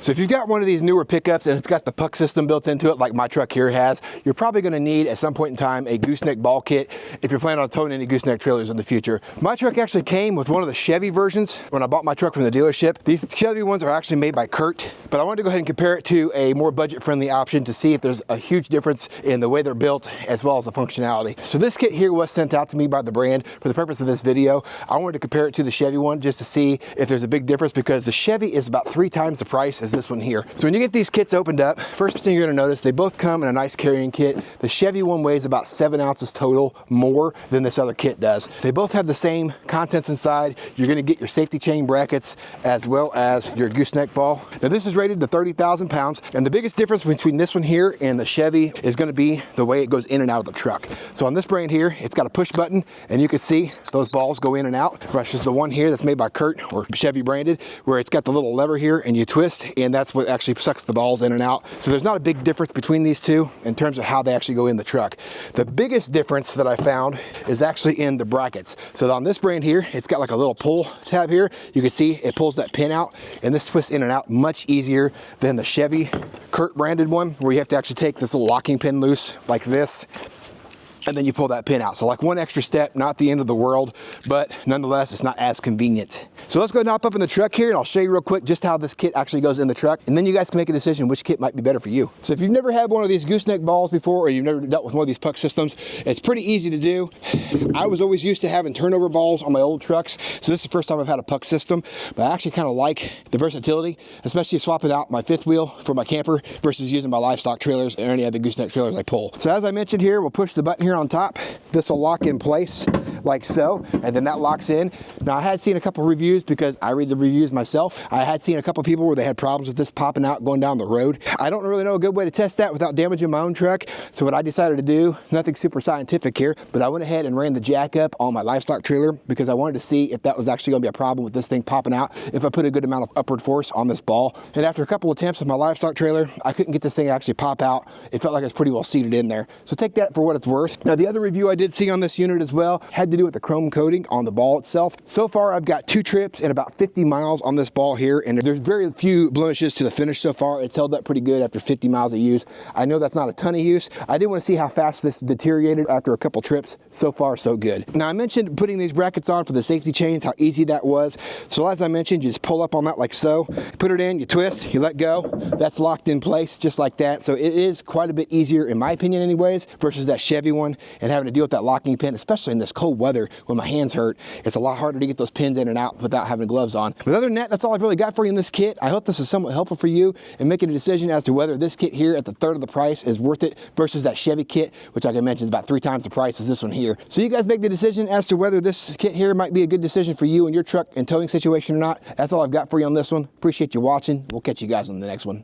So if you've got one of these newer pickups and it's got the puck system built into it like my truck here has, you're probably going to need at some point in time a gooseneck ball kit if you're planning on towing any gooseneck trailers in the future. My truck actually came with one of the Chevy versions when I bought my truck from the dealership. These Chevy ones are actually made by CURT, but I wanted to go ahead and compare it to a more budget-friendly option to see if there's a huge difference in the way they're built as well as the functionality. So this kit here was sent out to me by the brand for the purpose of this video. I wanted to compare it to the Chevy one just to see if there's a big difference, because the Chevy is about 3 times the price as this one here. So when you get these kits opened up, first thing you're going to notice, they both come in a nice carrying kit. The Chevy one weighs about 7 ounces total more than this other kit does. They both have the same contents inside. You're going to get your safety chain brackets as well as your gooseneck ball. Now this is rated to 30,000 pounds, and the biggest difference between this one here and the Chevy is going to be the way it goes in and out of the truck. So on this brand here, it's got a push button, and you can see those balls go in and out, versus the one here that's made by CURT or Chevy branded, where it's got the little lever here and you twist, and that's what actually sucks the balls in and out. So there's not a big difference between these two in terms of how they actually go in the truck. The biggest difference that I found is actually in the brackets. So on this brand here, it's got like a little pull tab here. You can see it pulls that pin out, and this twists in and out much easier than the Chevy CURT branded one, where you have to actually take this little locking pin loose like this, and then you pull that pin out. So like one extra step, not the end of the world, but nonetheless, it's not as convenient. So let's go and hop up in the truck here, and I'll show you real quick just how this kit actually goes in the truck, and then you guys can make a decision which kit might be better for you. So if you've never had one of these gooseneck balls before, or you've never dealt with one of these puck systems, it's pretty easy to do. I was always used to having turnover balls on my old trucks, so this is the first time I've had a puck system, but I actually kind of like the versatility, especially swapping out my fifth wheel for my camper versus using my livestock trailers or any other gooseneck trailers I pull. So as I mentioned here, we'll push the button here on top. This will lock in place like so, and then that locks in. Now I had seen a couple reviews, because I read the reviews myself. I had seen a couple people where they had problems with this popping out going down the road. I don't really know a good way to test that without damaging my own truck. So what I decided to do, nothing super scientific here, but I went ahead and ran the jack up on my livestock trailer, because I wanted to see if that was actually going to be a problem with this thing popping out if I put a good amount of upward force on this ball. And after a couple attempts with my livestock trailer, I couldn't get this thing to actually pop out. It felt like it was pretty well seated in there. So take that for what it's worth. Now the other review I did see on this unit as well had to do with the chrome coating on the ball itself. So far I've got 2 trips and about 50 miles on this ball here, and there's very few blemishes to the finish so far. It's held up pretty good after 50 miles of use. I know that's not a ton of use. I did want to see how fast this deteriorated after a couple trips. So far so good. Now I mentioned putting these brackets on for the safety chains, how easy that was. So as I mentioned, you just pull up on that like so, put it in, you twist, you let go, that's locked in place just like that. So it is quite a bit easier, in my opinion anyways, versus that Chevy one and having to deal with that locking pin, especially in this cold weather when my hands hurt. It's a lot harder to get those pins in and out without having gloves on. But other than that, that's all I've really got for you in this kit. I hope this is somewhat helpful for you in making a decision as to whether this kit here at the third of the price is worth it versus that Chevy kit, which like I mentioned is about 3 times the price as this one here. So you guys make the decision as to whether this kit here might be a good decision for you and your truck and towing situation or not. That's all I've got for you on this one. Appreciate you watching. We'll catch you guys on the next one.